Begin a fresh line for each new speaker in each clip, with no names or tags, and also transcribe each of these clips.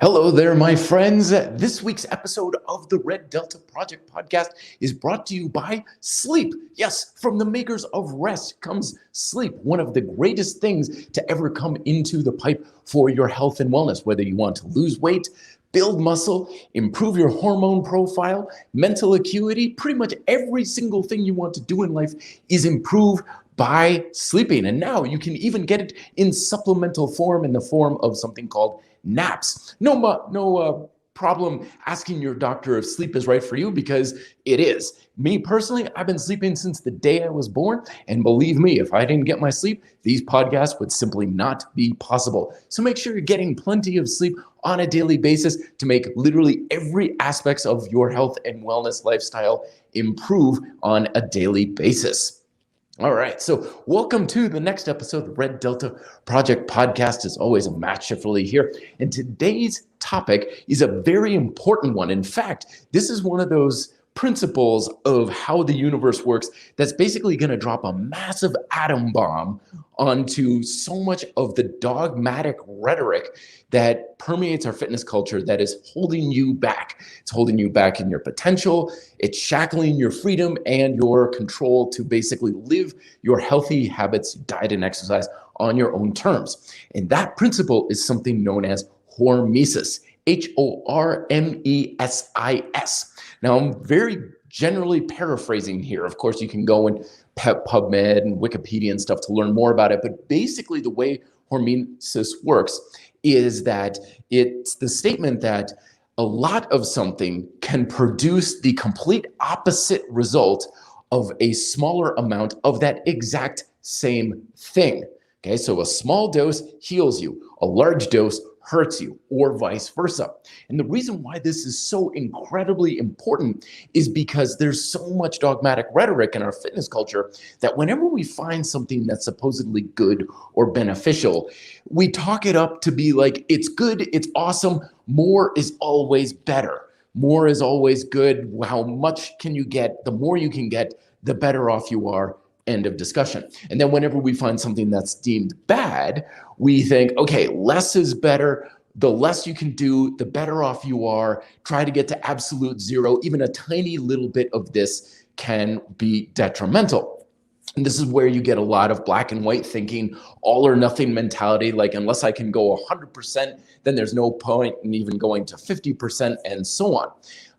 Hello there, my friends. This week's episode of the Red Delta Project podcast is brought to you by sleep. Yes, from the makers of rest comes sleep, one of the greatest things to ever come into the pipe for your health and wellness, whether you want to lose weight, build muscle, improve your hormone profile, mental acuity, pretty much every single thing you want to do in life is improved by sleeping. And now you can even get it in supplemental form, in the form of something called naps. No problem asking your doctor if sleep is right for you, because it is. Me personally, I've been sleeping since the day I was born, and believe me, if I didn't get my sleep, these podcasts would simply not be possible. So make sure you're getting plenty of sleep on a daily basis to make literally every aspect of your health and wellness lifestyle improve on a daily basis. All right, so welcome to the next episode of the Red Delta Project podcast. As always, I'm Matt Schifferly here, and today's topic is a very important one. In fact, this is one of those principles of how the universe works that's basically going to drop a massive atom bomb onto so much of the dogmatic rhetoric that permeates our fitness culture that is holding you back. It's holding you back in your potential. It's shackling your freedom and your control to basically live your healthy habits, diet, and exercise on your own terms. And that principle is something known as Hormesis, Hormesis. Now, I'm very generally paraphrasing here. Of course, you can go and PubMed and Wikipedia and stuff to learn more about it. But basically, the way Hormesis works is that it's the statement that a lot of something can produce the complete opposite result of a smaller amount of that exact same thing. Okay, so a small dose heals you, a large dose hurts you, or vice versa. And the reason why this is so incredibly important is because there's so much dogmatic rhetoric in our fitness culture that whenever we find something that's supposedly good or beneficial, we talk it up to be like, it's good, it's awesome, more is always better. More is always good. How much can you get? The more you can get, the better off you are. End of discussion. And then whenever we find something that's deemed bad, we think, okay, less is better. The less you can do, the better off you are. Try to get to absolute zero. Even a tiny little bit of this can be detrimental. And this is where you get a lot of black and white thinking, all or nothing mentality, like unless I can go 100%, then there's no point in even going to 50% and so on.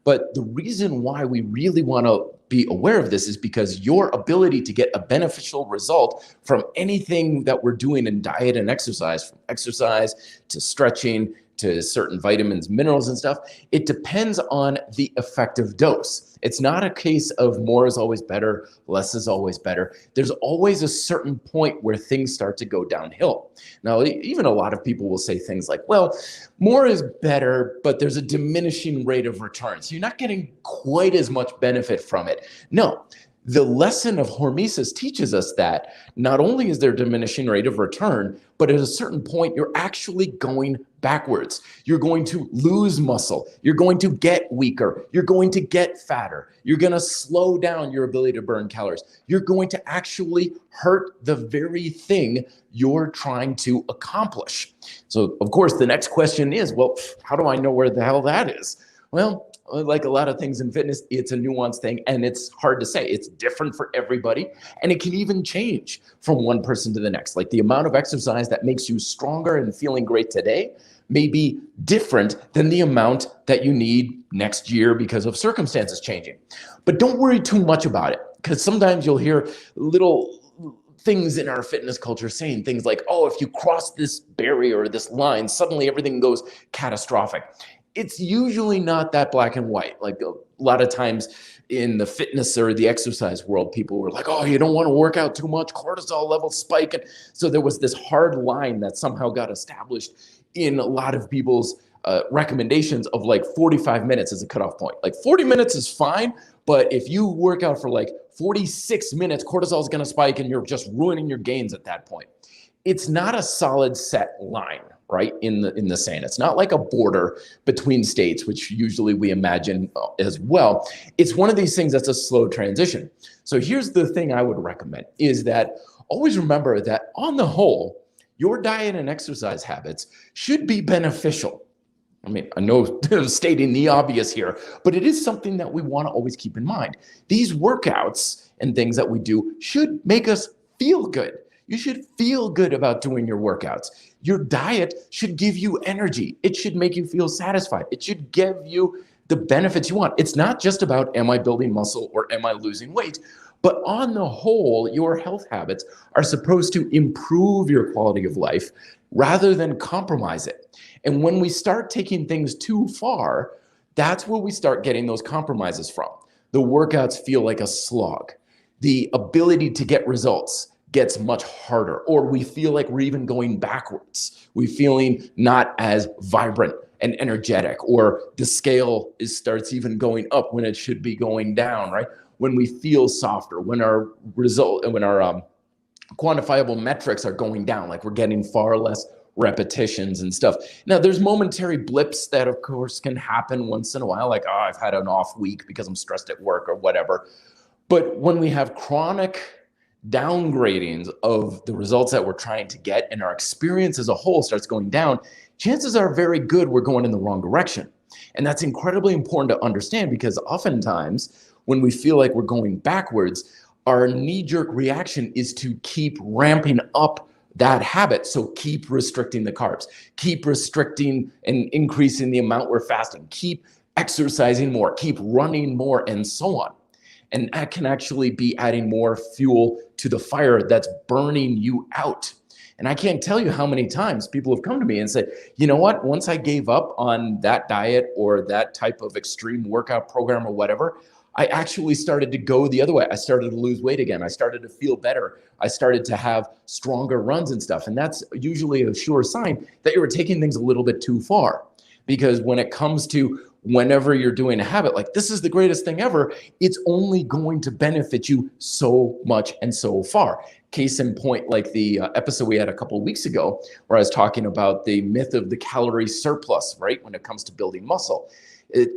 But the reason why we really want to be aware of this is because your ability to get a beneficial result from anything that we're doing in diet and exercise, from exercise to stretching to certain vitamins, minerals and stuff, it depends on the effective dose. It's not a case of more is always better, less is always better. There's always a certain point where things start to go downhill. Now, even a lot of people will say things like, well, more is better, but there's a diminishing rate of return. So you're not getting quite as much benefit from it. No. The lesson of Hormesis teaches us that not only is there a diminishing rate of return, but at a certain point, you're actually going backwards. You're going to lose muscle. You're going to get weaker. You're going to get fatter. You're going to slow down your ability to burn calories. You're going to actually hurt the very thing you're trying to accomplish. So, of course, the next question is, well, how do I know where the hell that is? Well, like a lot of things in fitness, it's a nuanced thing, and it's hard to say. It's different for everybody, and it can even change from one person to the next. Like the amount of exercise that makes you stronger and feeling great today may be different than the amount that you need next year because of circumstances changing. But don't worry too much about it, because sometimes you'll hear little things in our fitness culture saying things like, oh, if you cross this barrier or this line, suddenly everything goes catastrophic. It's usually not that black and white. Like a lot of times in the fitness or the exercise world, people were like, oh, you don't want to work out too much, cortisol levels spike. And so there was this hard line that somehow got established in a lot of people's recommendations of like 45 minutes as a cutoff point. Like 40 minutes is fine, but if you work out for like 46 minutes, cortisol is going to spike and you're just ruining your gains at that point. It's not a solid set line, right, in the sand. It's not like a border between states, which usually we imagine as well. It's one of these things that's a slow transition. So here's the thing I would recommend is that always remember that on the whole, your diet and exercise habits should be beneficial. I mean, I know I'm stating the obvious here, but it is something that we want to always keep in mind. These workouts and things that we do should make us feel good. You should feel good about doing your workouts. Your diet should give you energy. It should make you feel satisfied. It should give you the benefits you want. It's not just about, am I building muscle or am I losing weight? But on the whole, your health habits are supposed to improve your quality of life rather than compromise it. And when we start taking things too far, that's where we start getting those compromises from. The workouts feel like a slog. The ability to get results gets much harder, or we feel like we're even going backwards. We're feeling not as vibrant and energetic, or the scale starts even going up when it should be going down, right? When we feel softer, when our quantifiable metrics are going down, like we're getting far less repetitions and stuff. Now, there's momentary blips that, of course, can happen once in a while, like, oh, I've had an off week because I'm stressed at work or whatever. But when we have chronic downgradings of the results that we're trying to get and our experience as a whole starts going down, chances are very good we're going in the wrong direction. And that's incredibly important to understand, because oftentimes when we feel like we're going backwards, our knee-jerk reaction is to keep ramping up that habit. So keep restricting the carbs, keep restricting and increasing the amount we're fasting, keep exercising more, keep running more, and so on. And that can actually be adding more fuel to the fire that's burning you out. And I can't tell you how many times people have come to me and said, you know what, once I gave up on that diet or that type of extreme workout program or whatever, I actually started to go the other way. I started to lose weight again. I started to feel better. I started to have stronger runs and stuff. And that's usually a sure sign that you were taking things a little bit too far. Because when it comes to whenever you're doing a habit, like this is the greatest thing ever, it's only going to benefit you so much and so far. Case in point, like the episode we had a couple of weeks ago, where I was talking about the myth of the calorie surplus, right? When it comes to building muscle.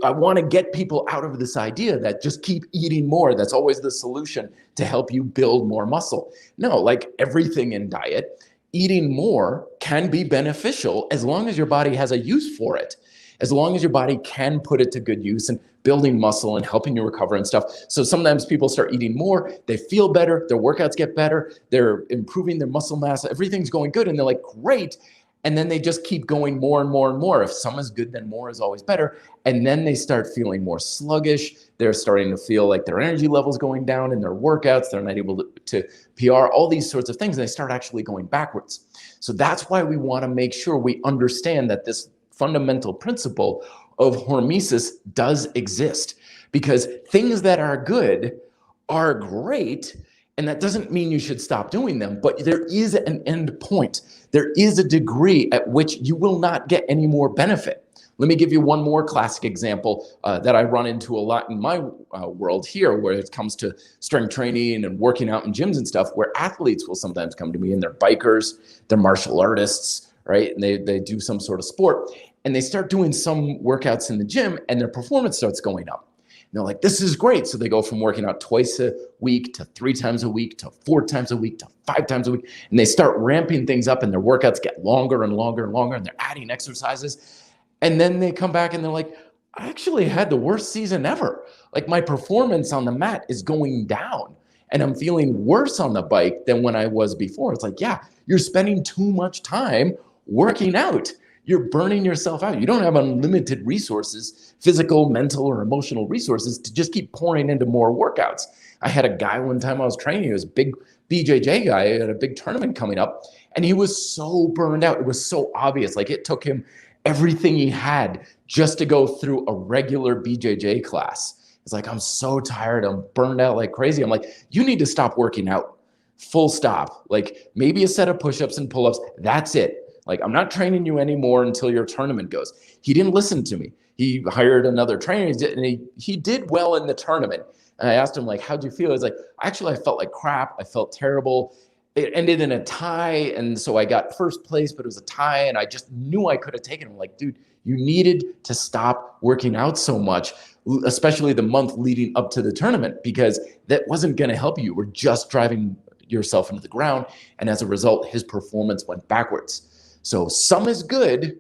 I want to get people out of this idea that just keep eating more. That's always the solution to help you build more muscle. No, like everything in diet, eating more can be beneficial as long as your body has a use for it. As long as your body can put it to good use and building muscle and helping you recover and stuff. So sometimes people start eating more, they feel better, their workouts get better, they're improving their muscle mass, everything's going good, and they're like, great. And then they just keep going more and more and more. If some is good, then more is always better. And then they start feeling more sluggish. They're starting to feel like their energy level's going down in their workouts. They're not able to PR, all these sorts of things. And they start actually going backwards. So that's why we want to make sure we understand that this fundamental principle of hormesis does exist, because things that are good are great. And that doesn't mean you should stop doing them, but there is an end point. There is a degree at which you will not get any more benefit. Let me give you one more classic example that I run into a lot in my world here, where it comes to strength training and working out in gyms and stuff, where athletes will sometimes come to me, and they're bikers, they're martial artists, right? And they do some sort of sport, and they start doing some workouts in the gym, and their performance starts going up. And they're like, this is great. So they go from working out twice a week to 3 times a week to 4 times a week to 5 times a week. And they start ramping things up, and their workouts get longer and longer and longer, and they're adding exercises. And then they come back and they're like, I actually had the worst season ever. Like my performance on the mat is going down, and I'm feeling worse on the bike than when I was before. It's like, yeah, you're spending too much time working out. You're burning yourself out. You don't have unlimited resources, physical, mental, or emotional resources to just keep pouring into more workouts. I had a guy one time I was training, he was a big BJJ guy at a big tournament coming up, and he was so burned out. It was so obvious. Like it took him everything he had just to go through a regular BJJ class. It's like, I'm so tired. I'm burned out like crazy. I'm like, you need to stop working out. Full stop. Like maybe a set of push-ups and pull-ups. That's it. Like, I'm not training you anymore until your tournament goes. He didn't listen to me. He hired another trainer, and he did well in the tournament. And I asked him, like, how'd you feel? He's like, actually, I felt like crap. I felt terrible. It ended in a tie, and so I got first place, but it was a tie, and I just knew I could have taken him. Like, dude, you needed to stop working out so much, especially the month leading up to the tournament, because that wasn't going to help you. You were just driving yourself into the ground, and as a result, his performance went backwards. So some is good,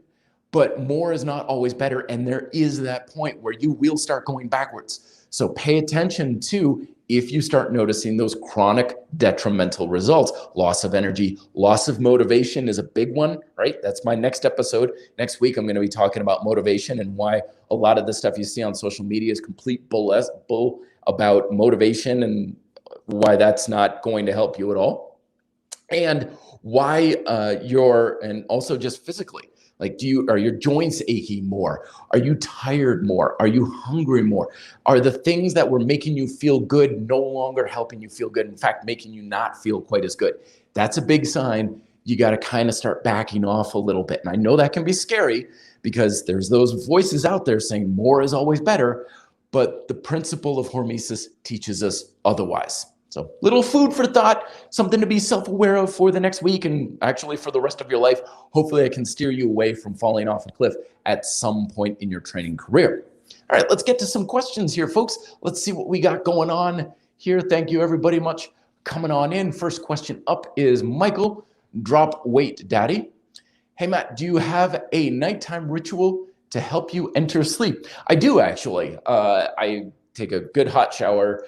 but more is not always better. And there is that point where you will start going backwards. So pay attention to if you start noticing those chronic detrimental results. Loss of energy, loss of motivation is a big one, right? That's my next episode. Next week, I'm going to be talking about motivation and why a lot of the stuff you see on social media is complete bull about motivation and why that's not going to help you at all. And why and also just physically. Like, are your joints achy more? Are you tired more? Are you hungry more? Are the things that were making you feel good no longer helping you feel good? In fact, making you not feel quite as good. That's a big sign. You got to kind of start backing off a little bit. And I know that can be scary because there's those voices out there saying more is always better, but the principle of Hormesis teaches us otherwise. So little food for thought, something to be self-aware of for the next week and actually for the rest of your life. Hopefully I can steer you away from falling off a cliff at some point in your training career. All right, let's get to some questions here, folks. Let's see what we got going on here. Thank you everybody much coming on in. First question up is Michael, Drop Weight Daddy. Hey Matt, do you have a nighttime ritual to help you enter sleep? I do actually. I take a good hot shower,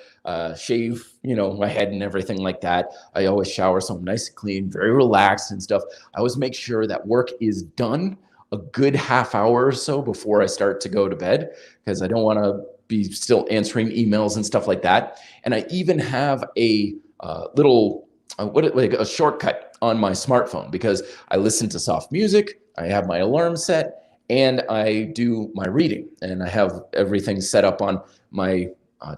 shave, my head and everything like that. I always shower so I'm nice and clean, very relaxed and stuff. I always make sure that work is done a good half hour or so before I start to go to bed, because I don't want to be still answering emails and stuff like that. And I even have a little, a shortcut on my smartphone, because I listen to soft music, I have my alarm set, and I do my reading. And I have everything set up on my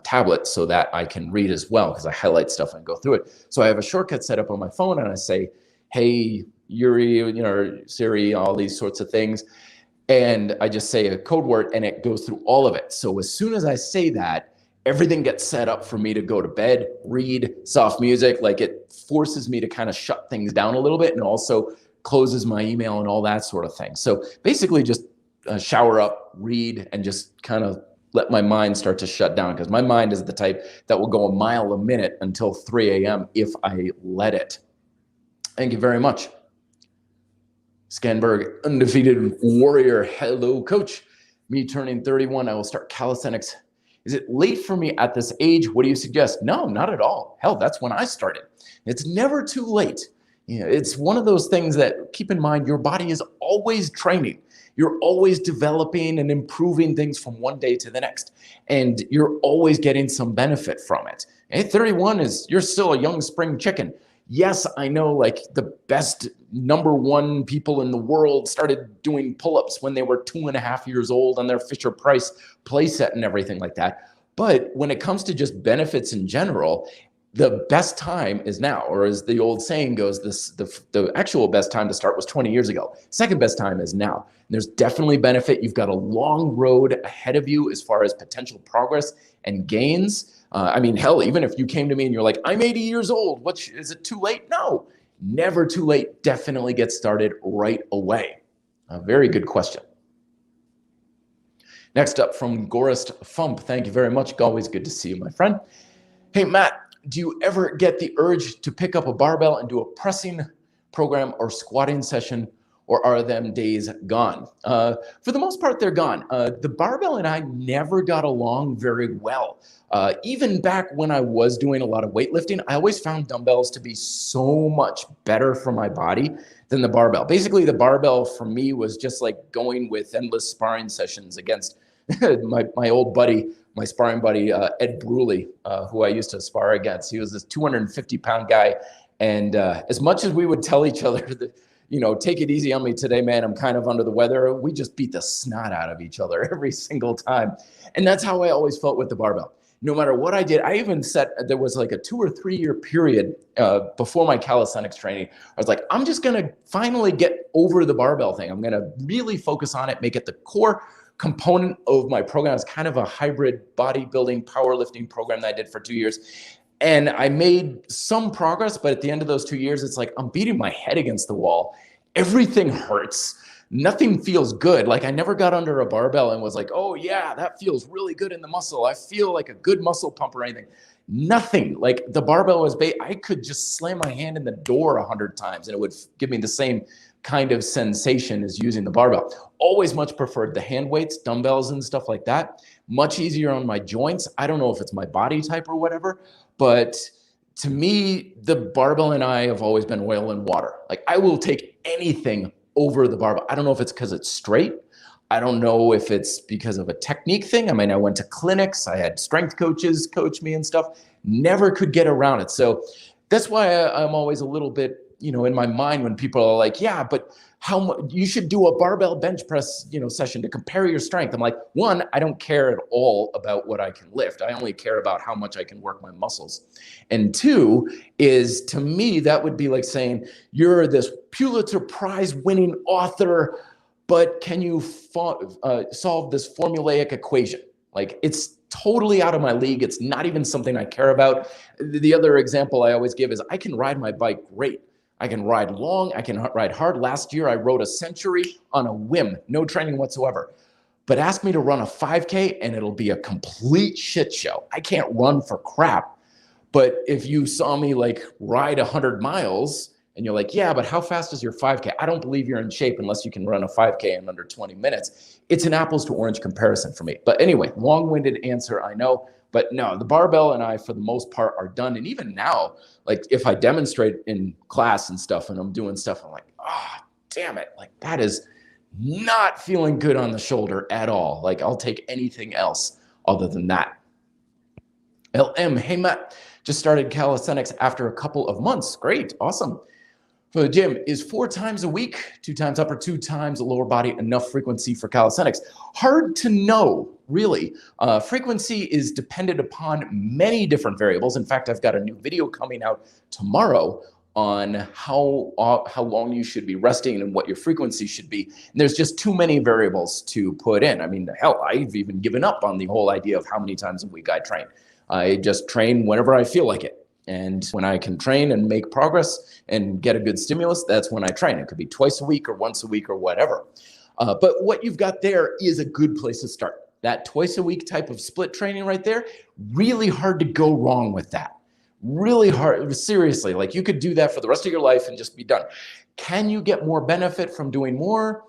tablet so that I can read as well, because I highlight stuff and go through it. So I have a shortcut set up on my phone, and I say, hey, Yuri, or Siri, all these sorts of things. And I just say a code word and it goes through all of it. So as soon as I say that, everything gets set up for me to go to bed, read, soft music. Like, it forces me to kind of shut things down a little bit, and also closes my email and all that sort of thing. So basically just shower up, read, and just kind of let my mind start to shut down, because my mind is the type that will go a mile a minute until 3 a.m. if I let it. Thank you very much. Scanberg, undefeated warrior. Hello, coach. Me turning 31, I will start calisthenics. Is it late for me at this age? What do you suggest? No, not at all. Hell, that's when I started. It's never too late. It's one of those things that, keep in mind, your body is always training. You're always developing and improving things from one day to the next. And you're always getting some benefit from it. Hey, 31 you're still a young spring chicken. Yes, I know, like, the best #1 people in the world started doing pull-ups when they were 2.5 years old on their Fisher-Price playset and everything like that. But when it comes to just benefits in general, the best time is now, or as the old saying goes, the actual best time to start was 20 years ago. Second best time is now. And there's definitely benefit. You've got a long road ahead of you as far as potential progress and gains. I mean, hell, even if you came to me and you're like, I'm 80 years old, is it too late? No, never too late. Definitely get started right away. A very good question. Next up from Gorist Fump. Thank you very much. Always good to see you, my friend. Hey, Matt, do you ever get the urge to pick up a barbell and do a pressing program or squatting session, or are them days gone? For the most part, they're gone. The barbell and I never got along very well. Even back when I was doing a lot of weightlifting, I always found dumbbells to be so much better for my body than the barbell. Basically, the barbell for me was just like going with endless sparring sessions against my old buddy, my sparring buddy, Ed Bruley, who I used to spar against. He was this 250-pound guy. And as much as we would tell each other that, take it easy on me today, man, I'm kind of under the weather, we just beat the snot out of each other every single time. And that's how I always felt with the barbell. No matter what I did, I even there was like a 2 or 3 year period before my calisthenics training. I was like, I'm just going to finally get over the barbell thing. I'm going to really focus on it, make it the core component of my program. It's kind of a hybrid bodybuilding, powerlifting program that I did for 2 years. And I made some progress, but at the end of those 2 years, it's like I'm beating my head against the wall. Everything hurts. Nothing feels good. Like, I never got under a barbell and was like, oh yeah, that feels really good in the muscle. I feel like a good muscle pump or anything. Nothing. Like, the barbell was I could just slam my hand in the door 100 times and it would give me the same kind of sensation as using the barbell. Always much preferred the hand weights, dumbbells and stuff like that. Much easier on my joints. I don't know if it's my body type or whatever, but to me, the barbell and I have always been oil and water. Like I will take anything over the barbell. I don't know if it's because it's straight. I don't know if it's because of a technique thing. I mean, I went to clinics. I had strength coaches coach me and stuff. Never could get around it. So that's why I'm always a little bit, in my mind when people are like, yeah, but how much you should do a barbell bench press, session to compare your strength. I'm like, one, I don't care at all about what I can lift. I only care about how much I can work my muscles. And two is, to me, that would be like saying you're this Pulitzer Prize winning author, but can you solve this formulaic equation? Like it's totally out of my league. It's not even something I care about. The other example I always give is I can ride my bike great. I can ride long, I can ride hard. Last year, I rode a century on a whim, no training whatsoever. But ask me to run a 5K and it'll be a complete shit show. I can't run for crap. But if you saw me like ride 100 miles and you're like, yeah, but how fast is your 5K? I don't believe you're in shape unless you can run a 5K in under 20 minutes. It's an apples to orange comparison for me. But anyway, long-winded answer, I know. But no, the barbell and I, for the most part, are done. And even now, like if I demonstrate in class and stuff and I'm doing stuff, I'm like, damn it. Like that is not feeling good on the shoulder at all. Like I'll take anything else other than that. LM, hey Matt, just started calisthenics after a couple of months. Great, awesome. For the gym, is 4 times a week, 2 times upper, 2 times lower body, enough frequency for calisthenics? Hard to know, really. Frequency is dependent upon many different variables. In fact, I've got a new video coming out tomorrow on how long you should be resting and what your frequency should be. And there's just too many variables to put in. I mean, hell, I've even given up on the whole idea of how many times a week I train. I just train whenever I feel like it. And when I can train and make progress and get a good stimulus, that's when I train. It could be twice a week or once a week or whatever. But what you've got there is a good place to start. That twice a week type of split training right there, really hard to go wrong with that. Really hard, seriously, like you could do that for the rest of your life and just be done. Can you get more benefit from doing more?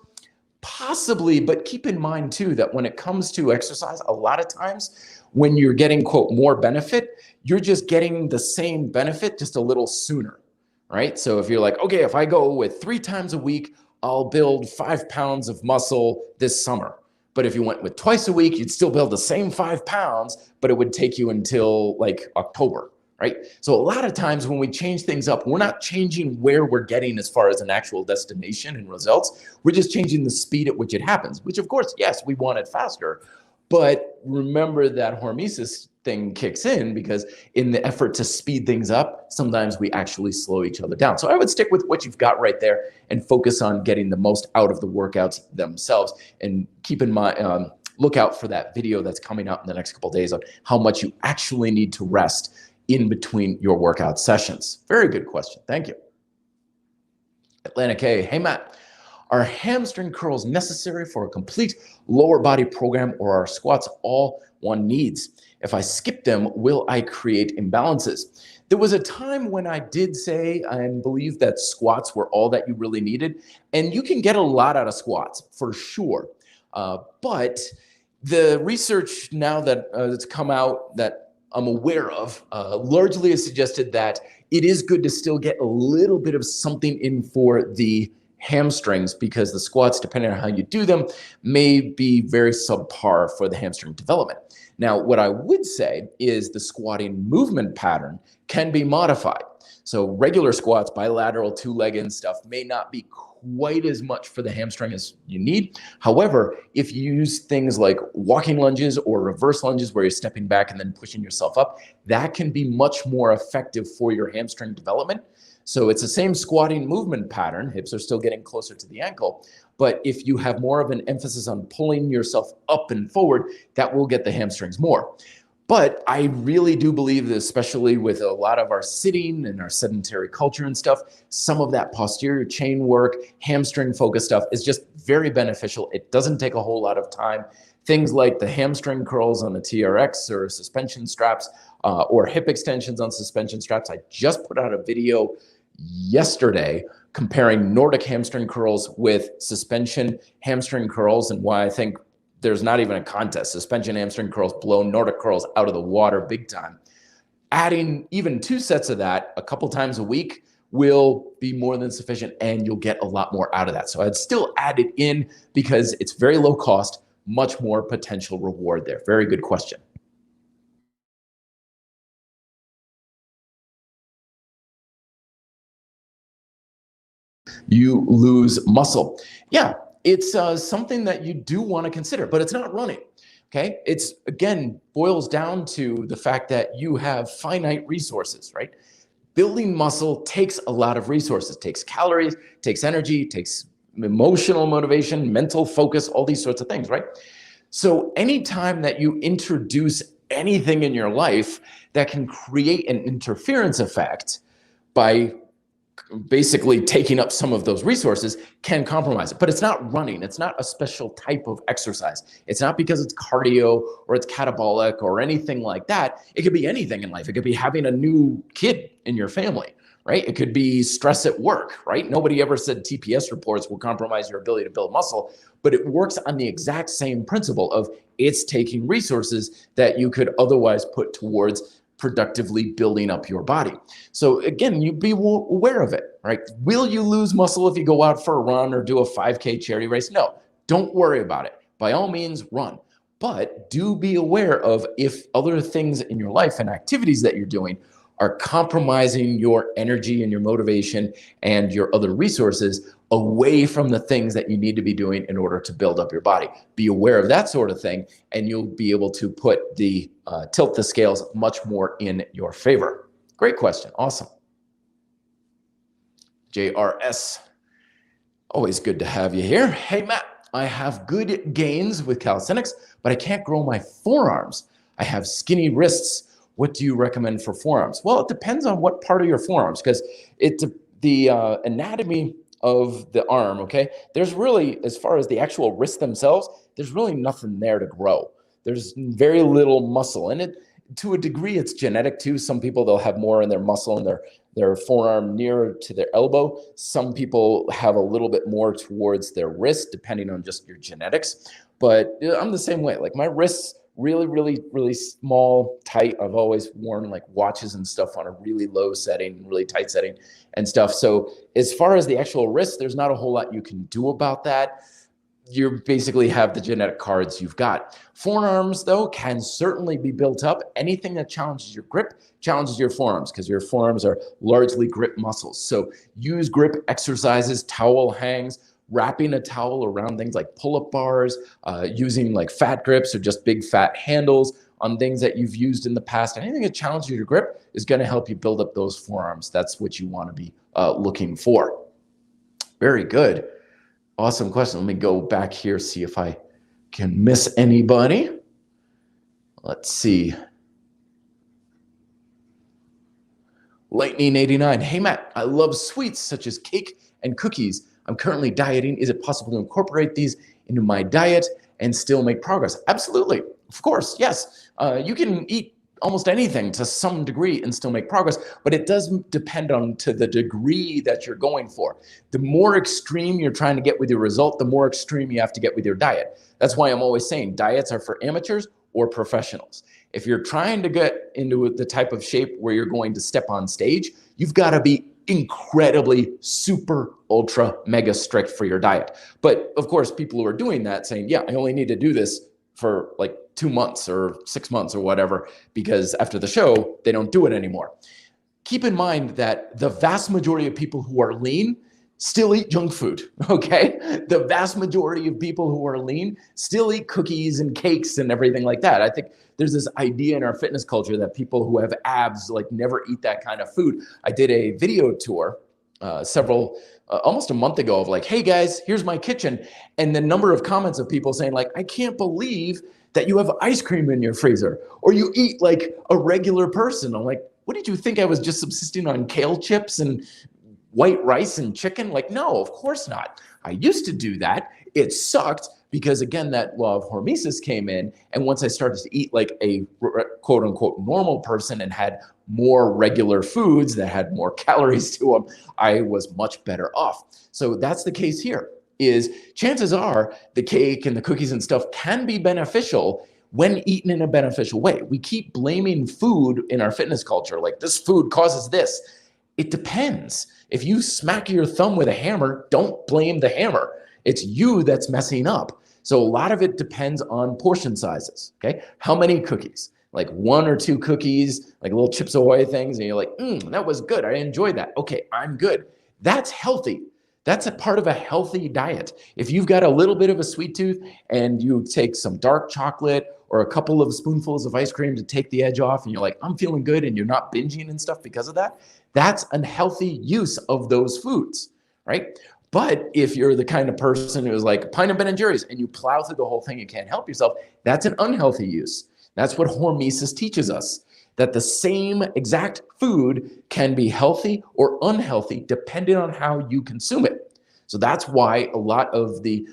Possibly, but keep in mind too that when it comes to exercise, a lot of times when you're getting, quote, more benefit, you're just getting the same benefit just a little sooner, right? So if you're like, okay, if I go with 3 times a week, I'll build 5 pounds of muscle this summer. But if you went with twice a week, you'd still build the same 5 pounds, but it would take you until like October, right? So a lot of times when we change things up, we're not changing where we're getting as far as an actual destination and results. We're just changing the speed at which it happens, which of course, yes, we want it faster. But remember that hormesis thing kicks in because in the effort to speed things up, sometimes we actually slow each other down. So I would stick with what you've got right there and focus on getting the most out of the workouts themselves. And keep in mind, look out for that video that's coming out in the next couple of days on how much you actually need to rest in between your workout sessions. Very good question. Thank you. Atlantic A, hey Matt, are hamstring curls necessary for a complete lower body program or are squats all one needs? If I skip them, will I create imbalances? There was a time when I did say and believe that squats were all that you really needed, and you can get a lot out of squats for sure. But the research now that that's come out that I'm aware of largely has suggested that it is good to still get a little bit of something in for the hamstrings because the squats, depending on how you do them, may be very subpar for the hamstring development. Now, what I would say is the squatting movement pattern can be modified. So regular squats, bilateral, 2-legged and stuff may not be quite as much for the hamstring as you need. However, if you use things like walking lunges or reverse lunges where you're stepping back and then pushing yourself up, that can be much more effective for your hamstring development. So it's the same squatting movement pattern. Hips are still getting closer to the ankle. But if you have more of an emphasis on pulling yourself up and forward, that will get the hamstrings more. But I really do believe that, especially with a lot of our sitting and our sedentary culture and stuff, some of that posterior chain work, hamstring focused stuff is just very beneficial. It doesn't take a whole lot of time. Things like the hamstring curls on the TRX or suspension straps or hip extensions on suspension straps. I just put out a video yesterday comparing Nordic hamstring curls with suspension hamstring curls, and why I think there's not even a contest. Suspension hamstring curls blow Nordic curls out of the water big time. Adding even 2 sets of that a couple times a week will be more than sufficient, and you'll get a lot more out of that. So I'd still add it in because it's very low cost, much more potential reward there. Very good question. You lose muscle. Yeah, it's something that you do want to consider, but it's not running. Okay, it's again boils down to the fact that you have finite resources, right? Building muscle takes a lot of resources, takes calories, takes energy, takes emotional motivation, mental focus, all these sorts of things, right? So anytime that you introduce anything in your life that can create an interference effect by basically taking up some of those resources can compromise it. But it's not running. It's not a special type of exercise. It's not because it's cardio or it's catabolic or anything like that. It could be anything in life. It could be having a new kid in your family, right? It could be stress at work, right? Nobody ever said TPS reports will compromise your ability to build muscle, but it works on the exact same principle of it's taking resources that you could otherwise put towards productively building up your body. So again, you be aware of it, right? Will you lose muscle if you go out for a run or do a 5K charity race? No, don't worry about it. By all means, run. But do be aware of if other things in your life and activities that you're doing are compromising your energy and your motivation and your other resources away from the things that you need to be doing in order to build up your body. Be aware of that sort of thing, and you'll be able to put the tilt the scales much more in your favor. Great question. Awesome. JRS, always good to have you here. Hey, Matt, I have good gains with calisthenics, but I can't grow my forearms. I have skinny wrists. What do you recommend for forearms? Well, it depends on what part of your forearms, because it's the anatomy of the arm, okay? There's really, as far as the actual wrists themselves, there's really nothing there to grow. There's very little muscle in it. To a degree, it's genetic too. Some people, they'll have more in their muscle in their forearm nearer to their elbow. Some people have a little bit more towards their wrist, depending on just your genetics. But I'm the same way. Like my wrists, really, really, really small, tight. I've always worn like watches and stuff on a really low setting, really tight setting and stuff. So as far as the actual wrist, there's not a whole lot you can do about that. You basically have the genetic cards you've got. Forearms, though, can certainly be built up. Anything that challenges your grip challenges your forearms, because your forearms are largely grip muscles. So use grip exercises, towel hangs, wrapping a towel around things like pull-up bars, using like fat grips or just big fat handles on things that you've used in the past. Anything that challenges your grip is going to help you build up those forearms. That's what you want to be looking for. Very good. Awesome question. Let me go back here, see if I can miss anybody. Let's see. Lightning 89. Hey, Matt, I love sweets such as cake and cookies. I'm currently dieting. Is it possible to incorporate these into my diet and still make progress? Absolutely. Of course. Yes. You can eat almost anything to some degree and still make progress, but it does depend on to the degree that you're going for. The more extreme you're trying to get with your result, the more extreme you have to get with your diet. That's why I'm always saying diets are for amateurs or professionals. If you're trying to get into the type of shape where you're going to step on stage, you've got to be incredibly super ultra mega strict for your diet. But of course, people who are doing that saying, yeah, I only need to do this for like 2 months or 6 months or whatever, because after the show, they don't do it anymore. Keep in mind that the vast majority of people who are lean still eat junk food, okay? The vast majority of people who are lean still eat cookies and cakes and everything like that. I think there's this idea in our fitness culture that people who have abs like never eat that kind of food. I did a video tour almost a month ago of like, hey guys, here's my kitchen. And the number of comments of people saying like, I can't believe that you have ice cream in your freezer or you eat like a regular person. I'm like, what did you think? I was just subsisting on kale chips and white rice and chicken? Like, no, of course not. I used to do that. It sucked because again, that law of hormesis came in. And once I started to eat like a quote unquote normal person and had more regular foods that had more calories to them, I was much better off. So that's the case here, is chances are the cake and the cookies and stuff can be beneficial when eaten in a beneficial way. We keep blaming food in our fitness culture, like this food causes this. It depends. If you smack your thumb with a hammer, don't blame the hammer. It's you that's messing up. So a lot of it depends on portion sizes, okay? How many cookies? Like 1 or 2 cookies, like little Chips Ahoy things, and you're like, that was good. I enjoyed that. Okay, I'm good. That's healthy. That's a part of a healthy diet. If you've got a little bit of a sweet tooth and you take some dark chocolate or a couple of spoonfuls of ice cream to take the edge off, and you're like, I'm feeling good, and you're not binging and stuff because of that, that's a healthy use of those foods, right? But if you're the kind of person who's like a pint of Ben & Jerry's and you plow through the whole thing and can't help yourself, that's an unhealthy use. That's what Hormesis teaches us, that the same exact food can be healthy or unhealthy depending on how you consume it. So that's why a lot of the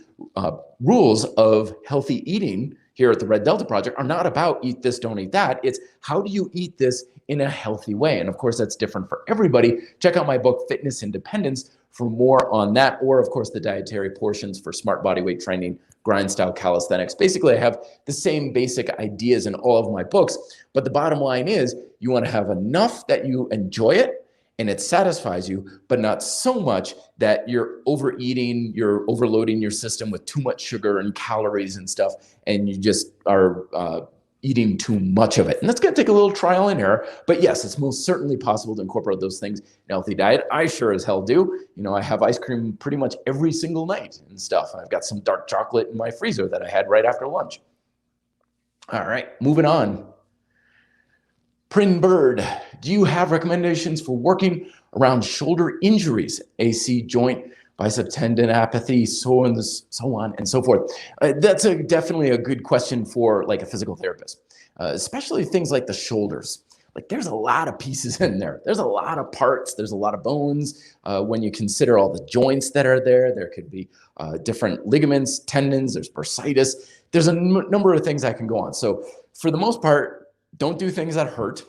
rules of healthy eating here at the Red Delta Project are not about eat this, don't eat that. It's how do you eat this in a healthy way? And of course, that's different for everybody. Check out my book, Fitness Independence, for more on that, or of course, the dietary portions for smart bodyweight training, grind style calisthenics. Basically, I have the same basic ideas in all of my books, but the bottom line is you want to have enough that you enjoy it and it satisfies you, but not so much that you're overeating, you're overloading your system with too much sugar and calories and stuff, and you just are eating too much of it. And that's going to take a little trial and error, but yes, it's most certainly possible to incorporate those things in a healthy diet. I sure as hell do. You know, I have ice cream pretty much every single night and stuff. I've got some dark chocolate in my freezer that I had right after lunch. All right, moving on. Prin Bird, do you have recommendations for working around shoulder injuries, AC joint, bicep tendon apathy, so on and so forth? That's definitely a good question for like a physical therapist, especially things like the shoulders. Like there's a lot of pieces in there. There's a lot of parts. There's a lot of bones. When you consider all the joints that are there, there could be different ligaments, tendons, there's bursitis. There's a number of things that can go on. So for the most part, don't do things that hurt.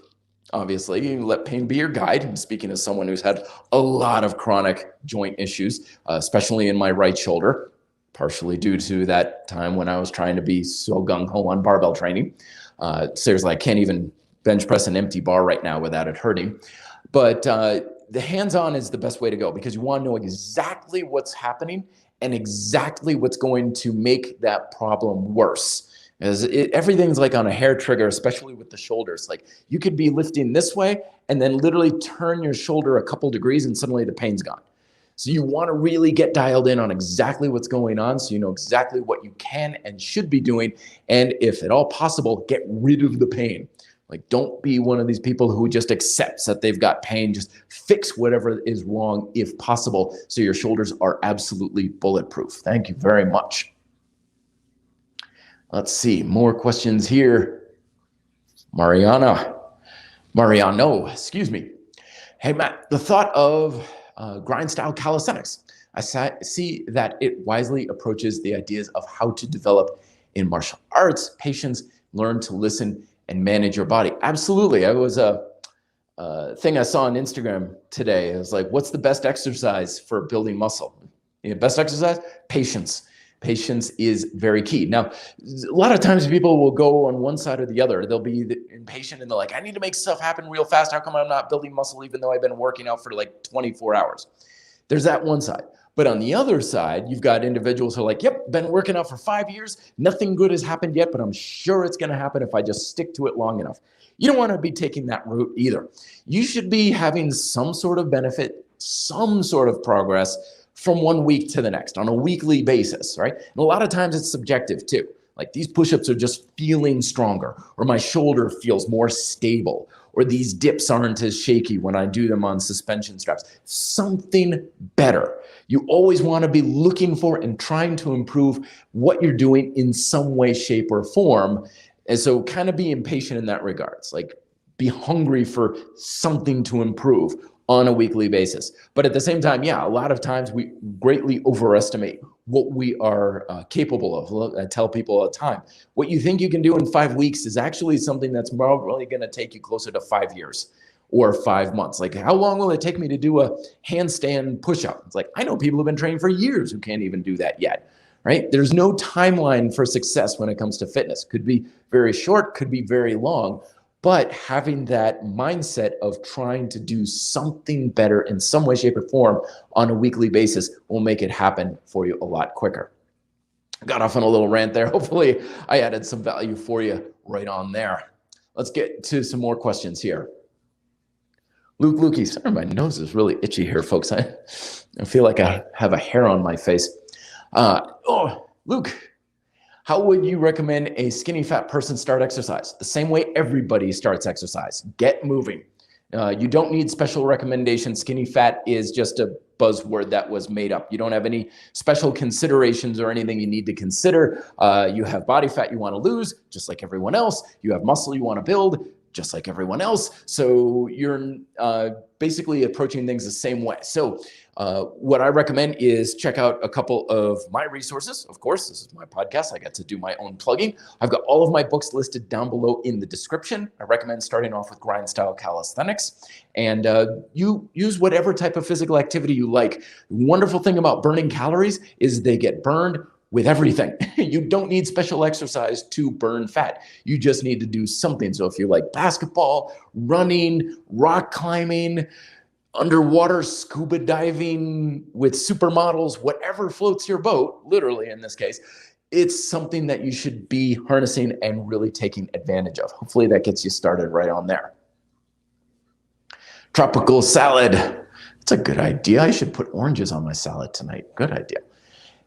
Obviously, you let pain be your guide. I'm speaking as someone who's had a lot of chronic joint issues, especially in my right shoulder, partially due to that time when I was trying to be so gung-ho on barbell training. Seriously, I can't even bench press an empty bar right now without it hurting. But the hands-on is the best way to go because you want to know exactly what's happening and exactly what's going to make that problem worse. Everything's like on a hair trigger, especially with the shoulders. Like you could be lifting this way and then literally turn your shoulder a couple degrees and suddenly the pain's gone. So you want to really get dialed in on exactly what's going on so you know exactly what you can and should be doing. And if at all possible, get rid of the pain. Like don't be one of these people who just accepts that they've got pain. Just fix whatever is wrong if possible so your shoulders are absolutely bulletproof. Thank you very much. Let's see, more questions here. Mariano, excuse me. Hey, Matt, the thought of grind style calisthenics. I see that it wisely approaches the ideas of how to develop in martial arts. Patients learn to listen and manage your body. Absolutely. I was a thing I saw on Instagram today. It was like, what's the best exercise for building muscle? Best exercise? Patience. Patience is very key. Now, a lot of times people will go on one side or the other. They'll be impatient and they're like, I need to make stuff happen real fast. How come I'm not building muscle even though I've been working out for like 24 hours? There's that one side. But on the other side, you've got individuals who are like, yep, been working out for 5 years. Nothing good has happened yet, but I'm sure it's going to happen if I just stick to it long enough. You don't want to be taking that route either. You should be having some sort of benefit, some sort of progress from 1 week to the next on a weekly basis, right? And a lot of times it's subjective too. Like these push-ups are just feeling stronger, or my shoulder feels more stable, or these dips aren't as shaky when I do them on suspension straps. Something better. You always want to be looking for and trying to improve what you're doing in some way, shape, or form. And so kind of be impatient in that regards. Like be hungry for something to improve on a weekly basis. But at the same time, yeah, a lot of times we greatly overestimate what we are capable of. I tell people all the time, what you think you can do in 5 weeks is actually something that's probably going to take you closer to 5 years. or 5 months. Like, how long will it take me to do a handstand push-up? It's like, I know people who have been training for years who can't even do that yet, right? There's no timeline for success when it comes to fitness. Could be very short, could be very long, but having that mindset of trying to do something better in some way, shape, or form on a weekly basis will make it happen for you a lot quicker. Got off on a little rant there. Hopefully I added some value for you right on there. Let's get to some more questions here. Lukey, sorry, my nose is really itchy here, folks. I feel like I have a hair on my face. Luke, how would you recommend a skinny fat person start exercise? The same way everybody starts exercise. Get moving. You don't need special recommendations. Skinny fat is just a buzzword that was made up. You don't have any special considerations or anything you need to consider. You have body fat you want to lose, just like everyone else. You have muscle you want to build, just like everyone else. So you're basically approaching things the same way. So what I recommend is check out a couple of my resources. Of course, this is my podcast. I get to do my own plugging. I've got all of my books listed down below in the description. I recommend starting off with grind style calisthenics, and you use whatever type of physical activity you like. The wonderful thing about burning calories is they get burned with everything. You don't need special exercise to burn fat. You just need to do something. So if you like basketball, running, rock climbing, underwater scuba diving with supermodels, whatever floats your boat, literally in this case, it's something that you should be harnessing and really taking advantage of. Hopefully that gets you started right on there. Tropical salad. That's a good idea. I should put oranges on my salad tonight. Good idea.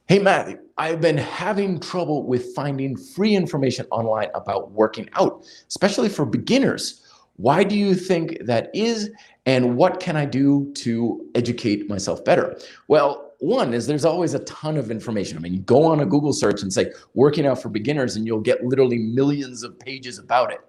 Hey, Matthew, I've been having trouble with finding free information online about working out, especially for beginners. Why do you think that is, and what can I do to educate myself better? Well, one is there's always a ton of information. I mean, you go on a Google search and say working out for beginners, and you'll get literally millions of pages about it.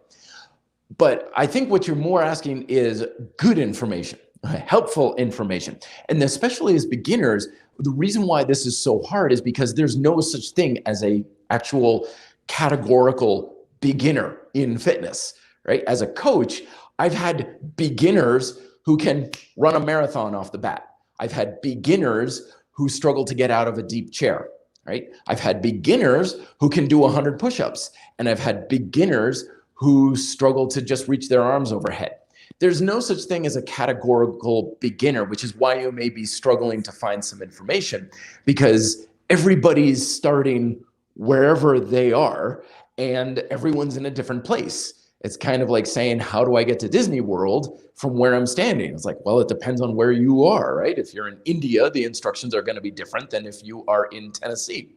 But I think what you're more asking is good information, helpful information. And especially as beginners, the reason why this is so hard is because there's no such thing as a actual categorical beginner in fitness, right? As a coach, I've had beginners who can run a marathon off the bat. I've had beginners who struggle to get out of a deep chair, right? I've had beginners who can do 100 push-ups, and I've had beginners who struggle to just reach their arms overhead. There's no such thing as a categorical beginner, which is why you may be struggling to find some information, because everybody's starting wherever they are and everyone's in a different place. It's kind of like saying, how do I get to Disney World from where I'm standing? It's like, well, it depends on where you are, right? If you're in India, the instructions are going to be different than if you are in Tennessee.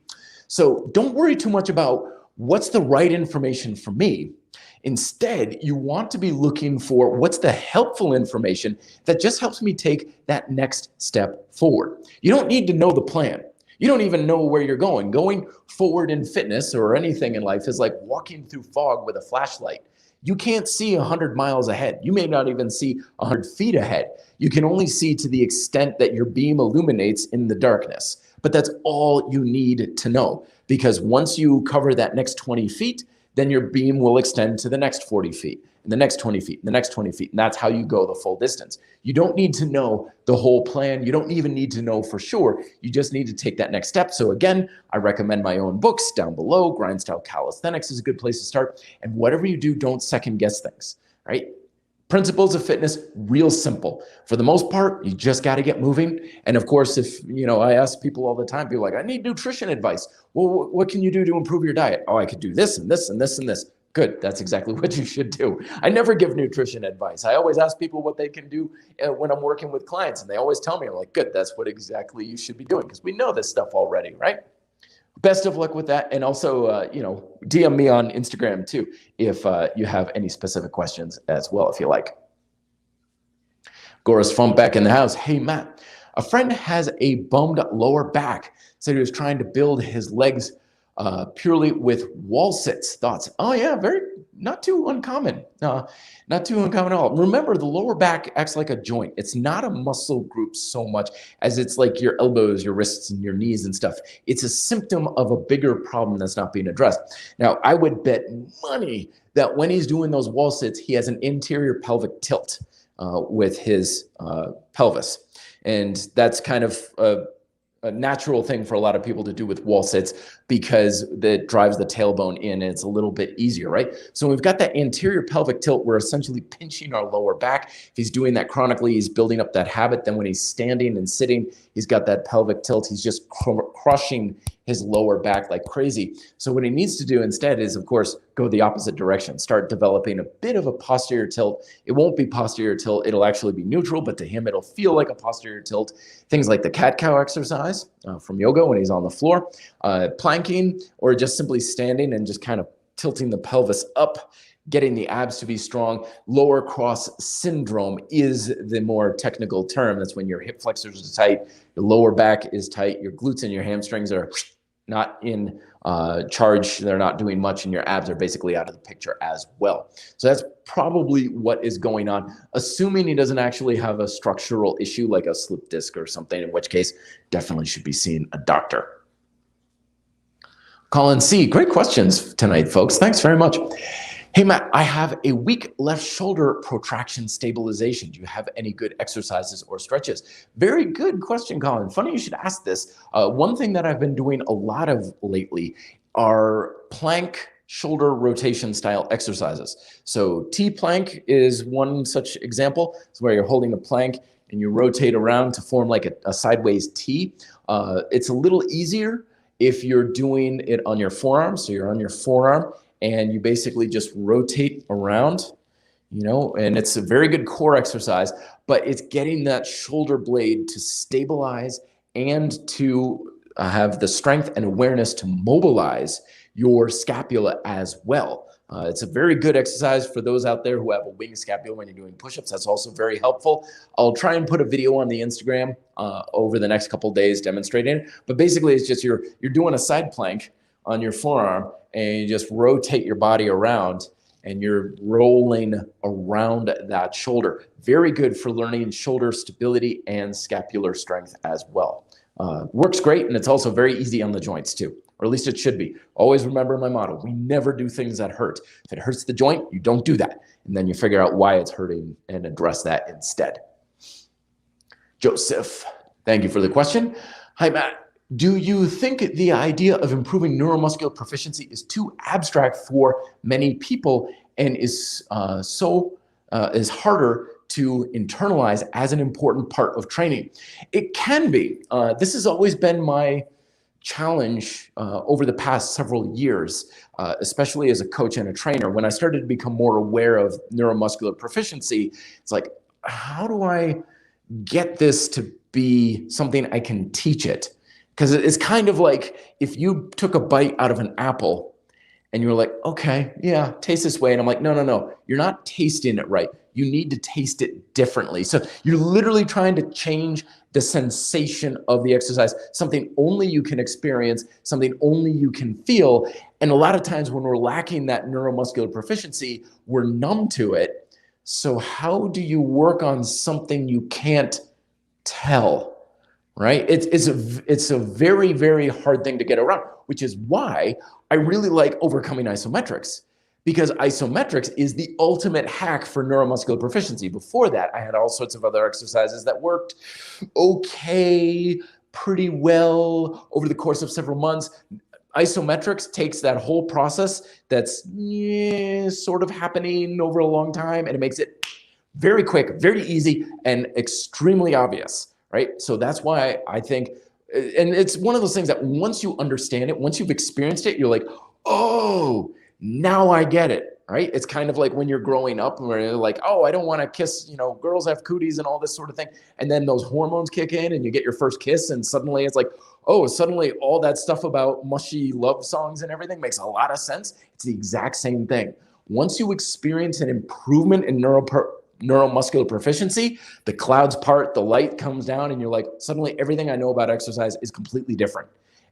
So don't worry too much about what's the right information for me. Instead, you want to be looking for what's the helpful information that just helps me take that next step forward. You don't need to know the plan. You don't even know where you're going. Going forward in fitness or anything in life is like walking through fog with a flashlight. You can't see 100 miles ahead. You may not even see 100 feet ahead. You can only see to the extent that your beam illuminates in the darkness. But that's all you need to know, because once you cover that next 20 feet, then your beam will extend to the next 40 feet, and the next 20 feet, and the next 20 feet. And that's how you go the full distance. You don't need to know the whole plan. You don't even need to know for sure. You just need to take that next step. So again, I recommend my own books down below. Grind Style Calisthenics is a good place to start. And whatever you do, don't second guess things, right? Principles of fitness, real simple. For the most part, you just got to get moving. And of course, if, I ask people all the time, people are like, I need nutrition advice. Well, what can you do to improve your diet? Oh, I could do this and this and this and this. Good, that's exactly what you should do. I never give nutrition advice. I always ask people what they can do when I'm working with clients. And they always tell me, I'm like, good, that's what exactly you should be doing, because we know this stuff already, right? Best of luck with that. And also, DM me on Instagram too, if you have any specific questions as well, if you like. Gora's Fump back in the house. Hey, Matt, a friend has a bummed lower back. Said he was trying to build his legs purely with wall sits. Thoughts? Oh yeah, not too uncommon. Not too uncommon at all. Remember, the lower back acts like a joint. It's not a muscle group so much as it's like your elbows, your wrists, and your knees and stuff. It's a symptom of a bigger problem that's not being addressed. Now, I would bet money that when he's doing those wall sits, he has an interior pelvic tilt. with his pelvis. And that's kind of a natural thing for a lot of people to do with wall sits because that drives the tailbone in and it's a little bit easier, right? So we've got that anterior pelvic tilt. We're essentially pinching our lower back. If he's doing that chronically, he's building up that habit. Then when he's standing and sitting, he's got that pelvic tilt. He's just crushing his lower back like crazy. So what he needs to do instead is, of course, go the opposite direction. Start developing a bit of a posterior tilt. It won't be posterior tilt. It'll actually be neutral, but to him, it'll feel like a posterior tilt. Things like the cat-cow exercise from yoga when he's on the floor, planking, or just simply standing and just kind of tilting the pelvis up, getting the abs to be strong. Lower cross syndrome is the more technical term. That's when your hip flexors are tight, your lower back is tight, your glutes and your hamstrings are not in charge. They're not doing much, and your abs are basically out of the picture as well. So that's probably what is going on, assuming he doesn't actually have a structural issue like a slip disc or something, in which case definitely should be seeing a doctor. Colin C, great questions tonight, folks. Thanks very much. Hey, Matt, I have a weak left shoulder protraction stabilization. Do you have any good exercises or stretches? Very good question, Colin. Funny you should ask this. One thing that I've been doing a lot of lately are plank shoulder rotation style exercises. So T-plank is one such example. It's where you're holding a plank and you rotate around to form like a sideways T. It's a little easier if you're doing it on your forearm. So you're on your forearm and you basically just rotate around, you know, and it's a very good core exercise, but it's getting that shoulder blade to stabilize and to have the strength and awareness to mobilize your scapula as well. It's a very good exercise for those out there who have a wing scapula when you're doing push-ups. That's also very helpful. I'll try and put a video on the Instagram over the next couple of days demonstrating it. But basically, it's just you're doing a side plank on your forearm, and you just rotate your body around, and you're rolling around that shoulder. Very good for learning shoulder stability and scapular strength as well. Works great, and it's also very easy on the joints too, or at least it should be. Always remember my motto: we never do things that hurt. If it hurts the joint, you don't do that. And then you figure out why it's hurting and address that instead. Joseph, thank you for the question. Hi, Matt. Do you think the idea of improving neuromuscular proficiency is too abstract for many people and is harder to internalize as an important part of training? It can be. This has always been my challenge over the past several years, especially as a coach and a trainer. When I started to become more aware of neuromuscular proficiency, it's like, how do I get this to be something I can teach it? Because it's kind of like if you took a bite out of an apple and you're like, okay, yeah, taste this way. And I'm like, no, you're not tasting it right. You need to taste it differently. So you're literally trying to change the sensation of the exercise, something only you can experience, something only you can feel. And a lot of times when we're lacking that neuromuscular proficiency, we're numb to it. So how do you work on something you can't tell? Right? It's a very, very hard thing to get around, which is why I really like overcoming isometrics, because isometrics is the ultimate hack for neuromuscular proficiency. Before that, I had all sorts of other exercises that worked okay, pretty well over the course of several months. Isometrics takes that whole process that's sort of happening over a long time, and it makes it very quick, very easy, and extremely obvious. Right? So that's why I think, and it's one of those things that once you understand it, once you've experienced it, you're like, oh, now I get it. Right? It's kind of like when you're growing up where you're like, oh, I don't want to kiss, girls have cooties and all this sort of thing. And then those hormones kick in and you get your first kiss, and suddenly it's like, oh, suddenly all that stuff about mushy love songs and everything makes a lot of sense. It's the exact same thing. Once you experience an improvement in neuromuscular proficiency, the clouds part, the light comes down, and you're like, suddenly everything I know about exercise is completely different.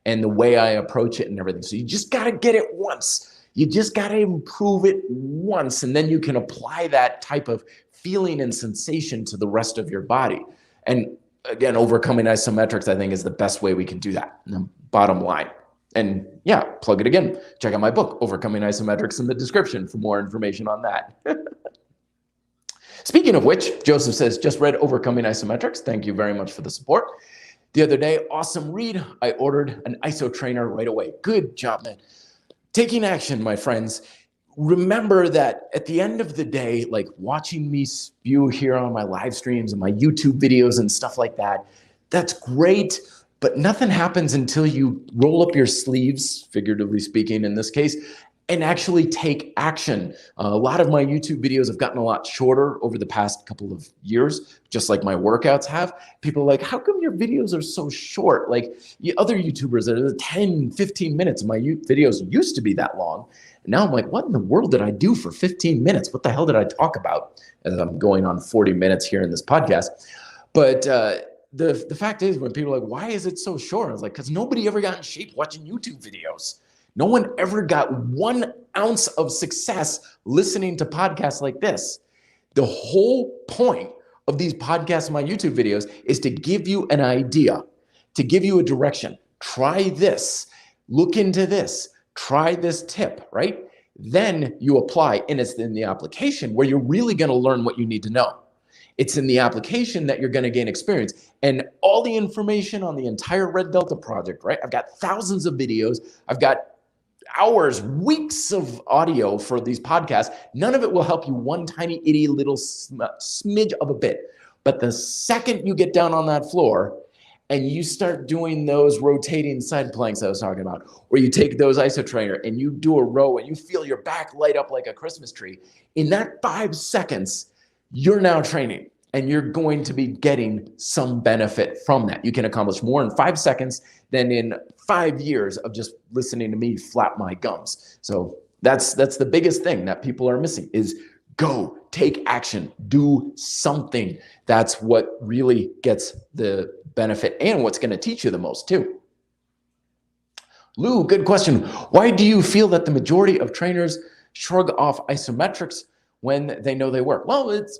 And the way I approach it and everything. So you just got to get it once. You just got to improve it once. And then you can apply that type of feeling and sensation to the rest of your body. And again, overcoming isometrics, I think, is the best way we can do that. Bottom line. And yeah, plug it again. Check out my book, Overcoming Isometrics, in the description for more information on that. Speaking of which, Joseph says, just read Overcoming Isometrics. Thank you very much for the support. The other day, awesome read. I ordered an ISO trainer right away. Good job, man. Taking action, my friends. Remember that at the end of the day, like watching me spew here on my live streams and my YouTube videos and stuff like that, that's great, but nothing happens until you roll up your sleeves, figuratively speaking in this case, and actually take action. A lot of my YouTube videos have gotten a lot shorter over the past couple of years, just like my workouts have. People are like, how come your videos are so short? Like other YouTubers that are 10, 15 minutes, my videos used to be that long. And now I'm like, what in the world did I do for 15 minutes? What the hell did I talk about? As I'm going on 40 minutes here in this podcast. But the fact is, when people are like, why is it so short? I was like, because nobody ever got in shape watching YouTube videos. No one ever got 1 ounce of success listening to podcasts like this. The whole point of these podcasts and my YouTube videos is to give you an idea, to give you a direction. Try this, look into this, try this tip, right? Then you apply, and it's in the application where you're really going to learn what you need to know. It's in the application that you're going to gain experience. And all the information on the entire Red Delta project, right? I've got thousands of videos. I've got hours, weeks of audio for these podcasts. None of it will help you one tiny itty little smidge of a bit. But the second you get down on that floor and you start doing those rotating side planks I was talking about, or you take those iso trainer and you do a row and you feel your back light up like a Christmas tree, in that 5 seconds, you're now training. And you're going to be getting some benefit from that. You can accomplish more in 5 seconds than in 5 years of just listening to me flap my gums. So that's the biggest thing that people are missing is go, take action, do something. That's what really gets the benefit and what's going to teach you the most too. Lou, good question. Why do you feel that the majority of trainers shrug off isometrics when they know they work? Well, it's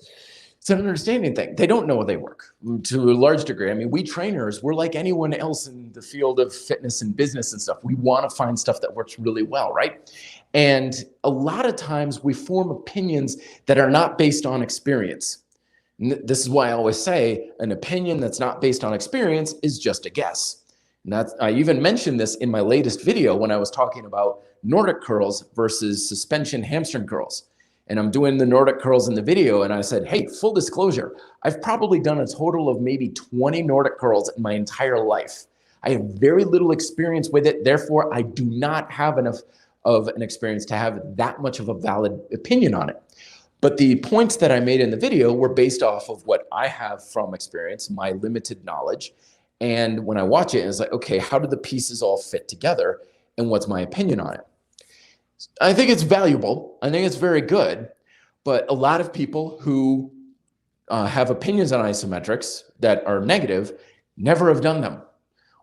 an understanding thing. They don't know they work to a large degree. I mean, we trainers, we're like anyone else in the field of fitness and business and stuff. We want to find stuff that works really well, right? And a lot of times we form opinions that are not based on experience. This is why I always say an opinion that's not based on experience is just a guess. And I even mentioned this in my latest video when I was talking about Nordic curls versus suspension hamstring curls. And I'm doing the Nordic curls in the video. And I said, hey, full disclosure, I've probably done a total of maybe 20 Nordic curls in my entire life. I have very little experience with it. Therefore, I do not have enough of an experience to have that much of a valid opinion on it. But the points that I made in the video were based off of what I have from experience, my limited knowledge. And when I watch it, it's like, okay, how do the pieces all fit together? And what's my opinion on it? I think it's valuable. I think it's very good. But a lot of people who have opinions on isometrics that are negative never have done them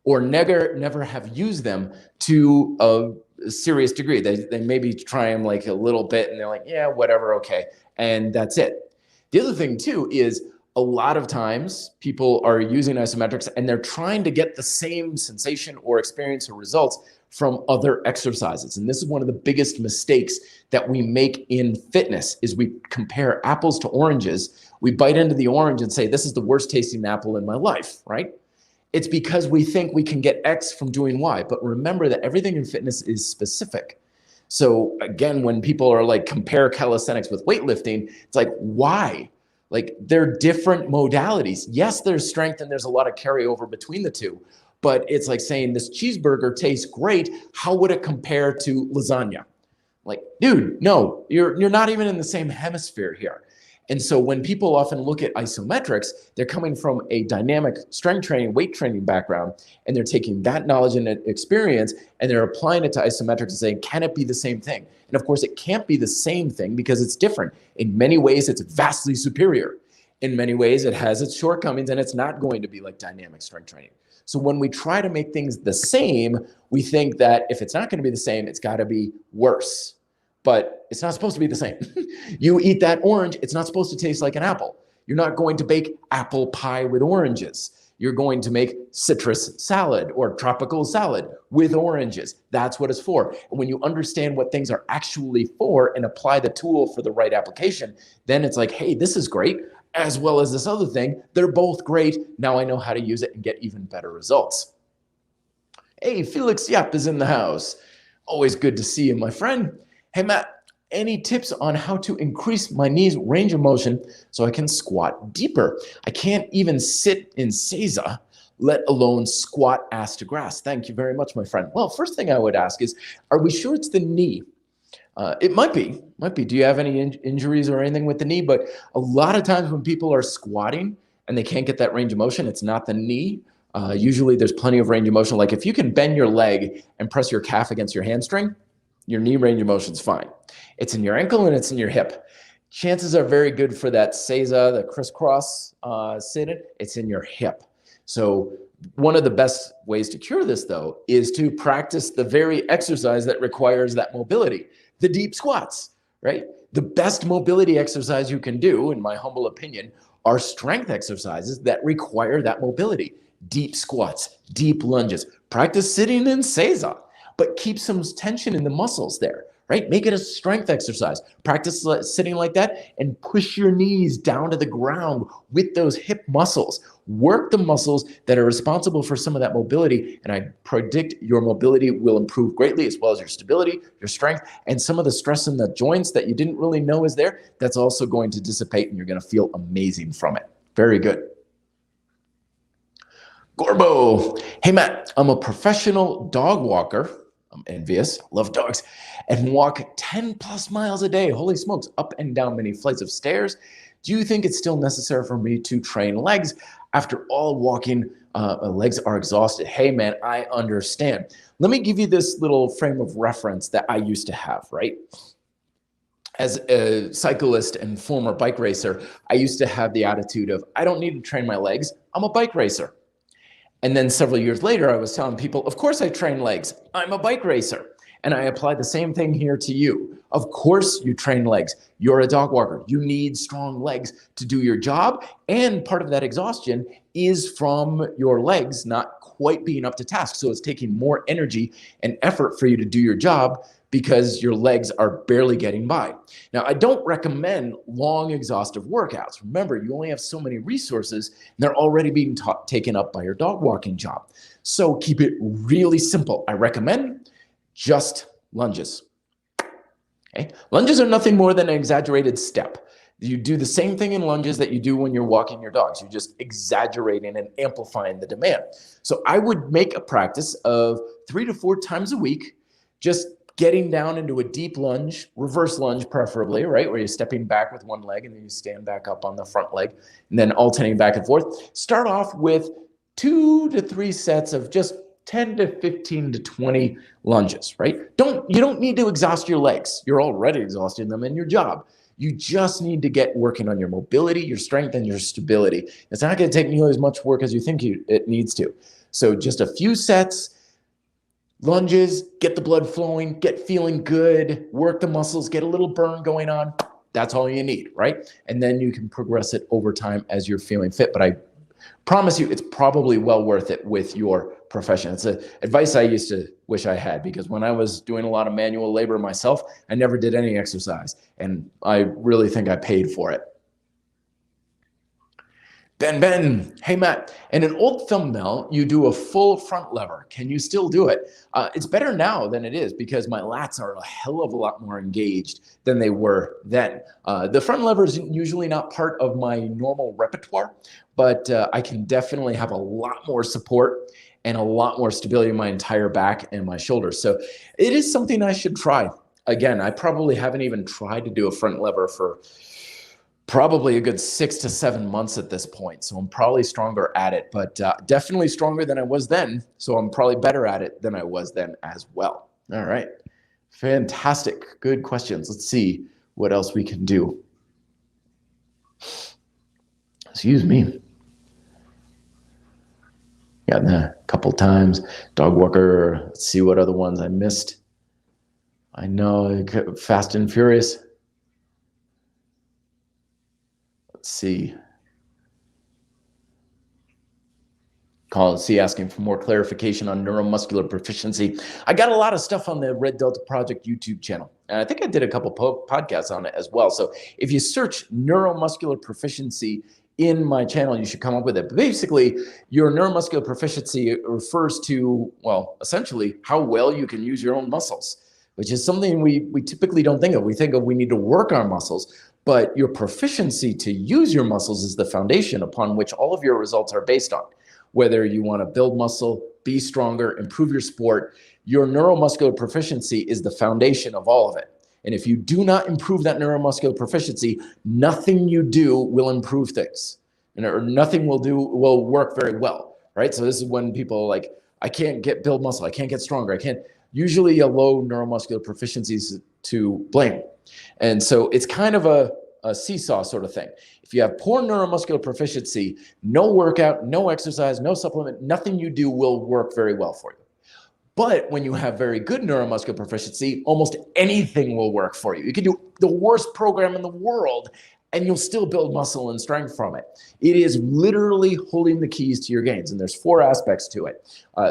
or never have used them to a serious degree. They maybe try them like a little bit and they're like, yeah, whatever, okay. And that's it. The other thing too is a lot of times people are using isometrics and they're trying to get the same sensation or experience or results from other exercises. And this is one of the biggest mistakes that we make in fitness is we compare apples to oranges. We bite into the orange and say, this is the worst tasting apple in my life, right? It's because we think we can get X from doing Y. But remember that everything in fitness is specific. So again, when people are like, compare calisthenics with weightlifting, it's like, why? Like they're different modalities. Yes, there's strength and there's a lot of carryover between the two. But it's like saying this cheeseburger tastes great. How would it compare to lasagna? Like, dude, no, you're not even in the same hemisphere here. And so when people often look at isometrics, they're coming from a dynamic strength training, weight training background, and they're taking that knowledge and experience and they're applying it to isometrics and saying, can it be the same thing? And of course, it can't be the same thing because it's different. In many ways, it's vastly superior. In many ways, it has its shortcomings and it's not going to be like dynamic strength training. So when we try to make things the same, we think that if it's not going to be the same, it's got to be worse. But it's not supposed to be the same. You eat that orange, it's not supposed to taste like an apple. You're not going to bake apple pie with oranges. you're going to make citrus salad or tropical salad with oranges. That's what it's for. And when you understand what things are actually for and apply the tool for the right application, then it's like, hey, this is great, as well as this other thing. They're both great. Now I know how to use it and get even better results. Hey, Felix Yap is in the house. Always good to see you, my friend. Hey, Matt, any tips on how to increase my knees range of motion so I can squat deeper? I can't even sit in seiza, let alone squat ass to grass. Thank you very much, my friend. Well, first thing I would ask is, are we sure it's the knee? It might be. Do you have any injuries or anything with the knee? But a lot of times when people are squatting and they can't get that range of motion, it's not the knee. Usually there's plenty of range of motion. Like if you can bend your leg and press your calf against your hamstring, your knee range of motion is fine. It's in your ankle and it's in your hip. Chances are very good for that seiza, the crisscross sit-in. It's in your hip. So one of the best ways to cure this, though, is to practice the very exercise that requires that mobility, the deep squats, right? The best mobility exercise you can do, in my humble opinion, are strength exercises that require that mobility. Deep squats, deep lunges. Practice sitting in seiza, but keep some tension in the muscles there, right? Make it a strength exercise. Practice sitting like that and push your knees down to the ground with those hip muscles. Work the muscles that are responsible for some of that mobility, and I predict your mobility will improve greatly, as well as your stability, your strength, and some of the stress in the joints that you didn't really know is there, that's also going to dissipate, and you're going to feel amazing from it. Very good. Gorbo, hey Matt, I'm a professional dog walker. I'm envious, love dogs, and walk 10 plus miles a day. Holy smokes, up and down many flights of stairs. Do you think it's still necessary for me to train legs? After all walking, legs are exhausted. Hey man, I understand. Let me give you this little frame of reference that I used to have, right? As a cyclist and former bike racer, I used to have the attitude of, I don't need to train my legs. I'm a bike racer. And then several years later, I was telling people, of course I train legs. I'm a bike racer. And I apply the same thing here to you. Of course you train legs. You're a dog walker. You need strong legs to do your job. And part of that exhaustion is from your legs not quite being up to task. So it's taking more energy and effort for you to do your job because your legs are barely getting by. Now, I don't recommend long, exhaustive workouts. Remember, you only have so many resources, and they're already being taken up by your dog walking job. So keep it really simple. I recommend just lunges. Okay? Lunges are nothing more than an exaggerated step. You do the same thing in lunges that you do when you're walking your dogs. You're just exaggerating and amplifying the demand. So I would make a practice of 3 to 4 times a week, just getting down into a deep lunge, reverse lunge preferably, right? Where you're stepping back with one leg and then you stand back up on the front leg and then alternating back and forth. Start off with 2 to 3 sets of just 10 to 15 to 20 lunges, right? You don't need to exhaust your legs. You're already exhausting them in your job. You just need to get working on your mobility, your strength, and your stability. It's not going to take nearly as much work as you think it needs to. So just a few sets, lunges, get the blood flowing, get feeling good, work the muscles, get a little burn going on. That's all you need, right? And then you can progress it over time as you're feeling fit. But I promise you, it's probably well worth it with your profession. It's advice I used to wish I had, because when I was doing a lot of manual labor myself, I never did any exercise. And I really think I paid for it. Ben, hey Matt, in an old thumbnail, you do a full front lever. Can you still do it? It's better now than it is because my lats are a hell of a lot more engaged than they were then. The front lever is usually not part of my normal repertoire, but I can definitely have a lot more support and a lot more stability in my entire back and my shoulders. So it is something I should try. Again, I probably haven't even tried to do a front lever for probably a good 6 to 7 months at this point. So I'm probably stronger at it, but definitely stronger than I was then. So I'm probably better at it than I was then as well. All right. Fantastic. Good questions. Let's see what else we can do. Excuse me. Gotten a couple times. Dog walker. Let's see what other ones I missed. I know, Fast and Furious. Let's see. See, asking for more clarification on neuromuscular proficiency. I got a lot of stuff on the Red Delta Project YouTube channel. And I think I did a couple podcasts on it as well. So if you search neuromuscular proficiency in my channel, you should come up with it. But basically, your neuromuscular proficiency refers to, well, essentially how well you can use your own muscles, which is something we typically don't think of. We think of we need to work our muscles, but your proficiency to use your muscles is the foundation upon which all of your results are based on. Whether you want to build muscle, be stronger, improve your sport, your neuromuscular proficiency is the foundation of all of it. And if you do not improve that neuromuscular proficiency, nothing you do will improve things, or nothing will work very well, right? So this is when people are like, I can't build muscle, I can't get stronger, I can't. Usually a low neuromuscular proficiency is to blame. And so it's kind of a seesaw sort of thing. If you have poor neuromuscular proficiency, no workout, no exercise, no supplement, nothing you do will work very well for you. But when you have very good neuromuscular proficiency, almost anything will work for you. You can do the worst program in the world and you'll still build muscle and strength from it. It is literally holding the keys to your gains. And there's 4 aspects to it.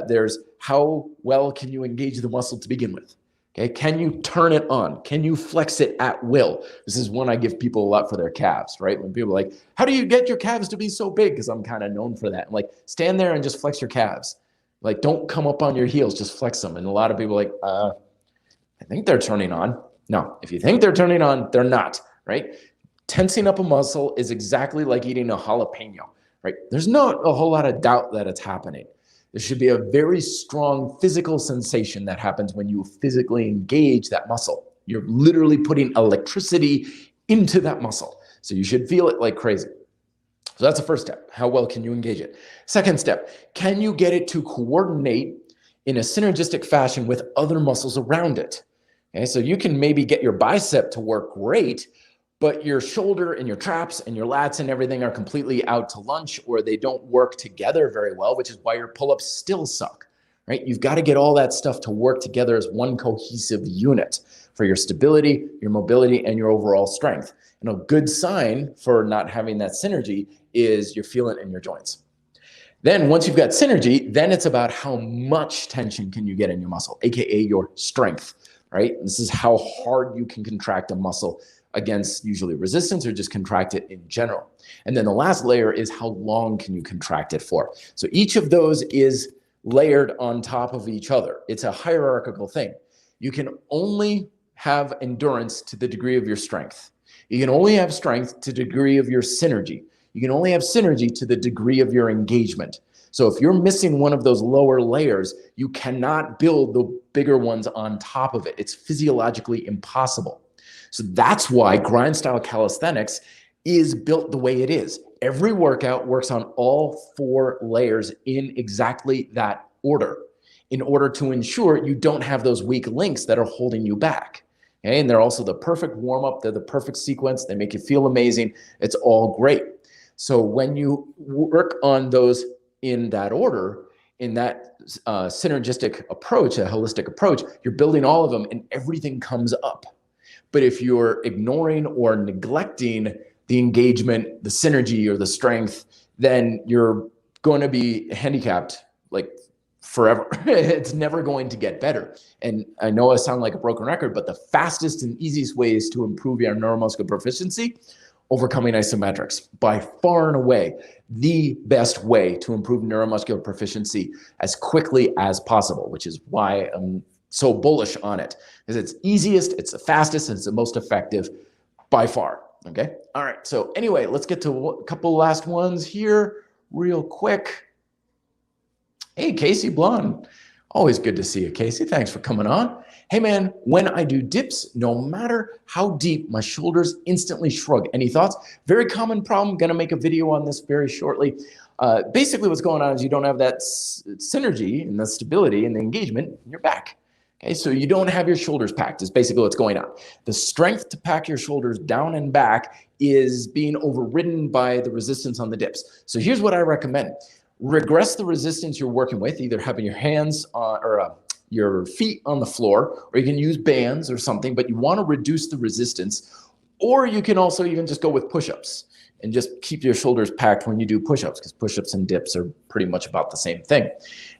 There's how well can you engage the muscle to begin with? Okay, can you turn it on? Can you flex it at will? This is one I give people a lot for their calves, right? When people are like, how do you get your calves to be so big? Because I'm kind of known for that. I'm like, stand there and just flex your calves. Like, don't come up on your heels, just flex them. And a lot of people are like, I think they're turning on. No, if you think they're turning on, they're not, right? Tensing up a muscle is exactly like eating a jalapeno, right? There's not a whole lot of doubt that it's happening. There should be a very strong physical sensation that happens when you physically engage that muscle. You're literally putting electricity into that muscle. So you should feel it like crazy. So that's the first step. How well can you engage it? Second step, can you get it to coordinate in a synergistic fashion with other muscles around it? Okay, so you can maybe get your bicep to work great, but your shoulder and your traps and your lats and everything are completely out to lunch, or they don't work together very well, which is why your pull-ups still suck, right? You've got to get all that stuff to work together as one cohesive unit for your stability, your mobility, and your overall strength. And a good sign for not having that synergy is you feel it in your joints. Then once you've got synergy, then it's about how much tension can you get in your muscle, AKA your strength, right? This is how hard you can contract a muscle against usually resistance or just contract it in general. And then the last layer is how long can you contract it for? So each of those is layered on top of each other. It's a hierarchical thing. You can only have endurance to the degree of your strength. You can only have strength to the degree of your synergy. You can only have synergy to the degree of your engagement. So if you're missing one of those lower layers, you cannot build the bigger ones on top of it. It's physiologically impossible. So that's why grind style calisthenics is built the way it is. Every workout works on all 4 layers in exactly that order in order to ensure you don't have those weak links that are holding you back. Okay? And they're also the perfect warm-up. They're the perfect sequence. They make you feel amazing. It's all great. So when you work on those in that order, in that synergistic approach, a holistic approach, you're building all of them and everything comes up. But if you're ignoring or neglecting the engagement, the synergy, or the strength, then you're going to be handicapped like forever. It's never going to get better. And I know I sound like a broken record, but the fastest and easiest ways to improve your neuromuscular proficiency, overcoming isometrics. By far and away, the best way to improve neuromuscular proficiency as quickly as possible, which is why I'm so bullish on it, because it's easiest, it's the fastest, and it's the most effective by far. Okay. All right. So anyway, let's get to a couple last ones here real quick. Hey, Casey Blonde. Always good to see you, Casey. Thanks for coming on. Hey man, when I do dips, no matter how deep, my shoulders instantly shrug. Any thoughts? Very common problem. Going to make a video on this very shortly. Basically what's going on is you don't have that synergy and the stability and the engagement in your back. Okay, so you don't have your shoulders packed is basically what's going on. The strength to pack your shoulders down and back is being overridden by the resistance on the dips. So here's what I recommend. Regress the resistance you're working with, either having your hands or your feet on the floor, or you can use bands or something, but you want to reduce the resistance Or you can also even just go with push-ups and just keep your shoulders packed when you do push-ups, because push-ups and dips are pretty much about the same thing.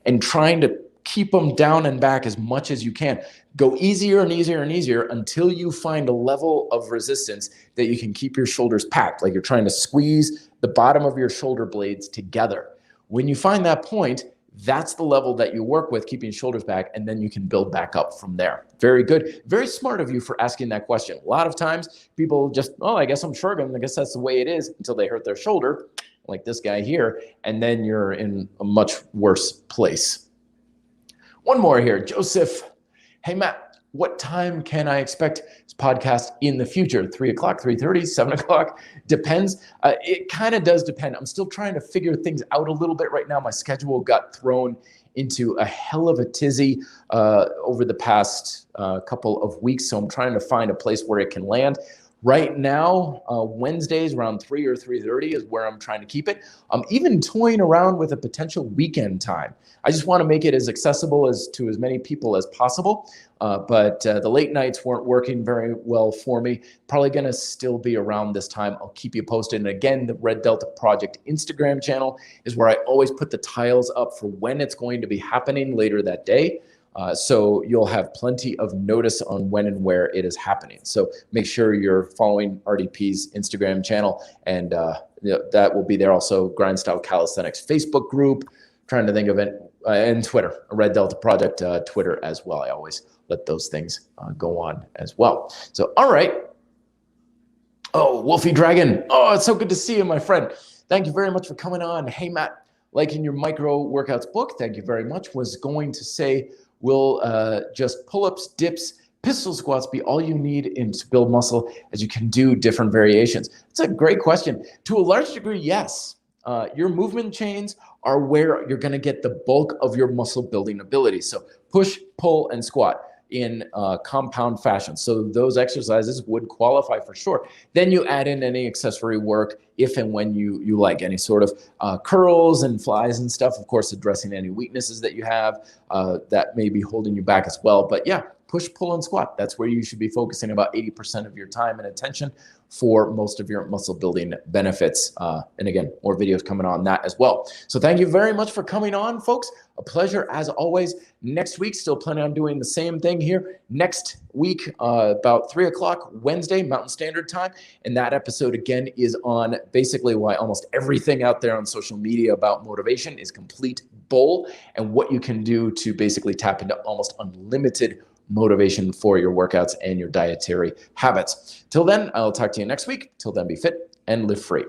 And trying to keep them down and back as much as you can. Go easier and easier and easier until you find a level of resistance that you can keep your shoulders packed, like you're trying to squeeze the bottom of your shoulder blades together. When you find that point, that's the level that you work with, keeping shoulders back, and then you can build back up from there. Very good. Very smart of you for asking that question. A lot of times people just, oh, I guess I'm shrugging. I guess that's the way it is, until they hurt their shoulder, like this guy here, and then you're in a much worse place. One more here. Joseph. Hey, Matt, what time can I expect this podcast in the future? 3 o'clock, 3:30, 7 o'clock? Depends. It kind of does depend. I'm still trying to figure things out a little bit right now. My schedule got thrown into a hell of a tizzy over the past couple of weeks, so I'm trying to find a place where it can land. Right now, Wednesdays around 3 or 3:30 is where I'm trying to keep it. I'm even toying around with a potential weekend time. I just want to make it as accessible to as many people as possible. But the late nights weren't working very well for me. Probably going to still be around this time. I'll keep you posted. And again, the Red Delta Project Instagram channel is where I always put the tiles up for when it's going to be happening later that day. So you'll have plenty of notice on when and where it is happening. So make sure you're following RDP's Instagram channel, and that will be there. Also, Grindstyle Calisthenics Facebook group. Trying to think of it, and Twitter, Red Delta Project Twitter as well. I always let those things go on as well. So, all right. Oh, Wolfie Dragon. Oh, it's so good to see you, my friend. Thank you very much for coming on. Hey, Matt, liking your micro workouts book. Thank you very much. Was going to say, will just pull-ups, dips, pistol squats be all you need to build muscle, as you can do different variations? It's a great question. To a large degree, yes. Your movement chains are where you're going to get the bulk of your muscle building ability. So push, pull, and squat in compound fashion. So those exercises would qualify for sure. Then you add in any accessory work if and when you like, any sort of curls and flies and stuff, of course, addressing any weaknesses that you have that may be holding you back as well. But yeah, push, pull, and squat. That's where you should be focusing about 80% of your time and attention for most of your muscle building benefits. And again, more videos coming on that as well. So thank you very much for coming on, folks. A pleasure as always. Next week, still planning on doing the same thing here. Next week, about 3 o'clock Wednesday, Mountain Standard Time. And that episode, again, is on basically why almost everything out there on social media about motivation is complete bull, and what you can do to basically tap into almost unlimited motivation for your workouts and your dietary habits. Till then, I'll talk to you next week. Till then, be fit and live free.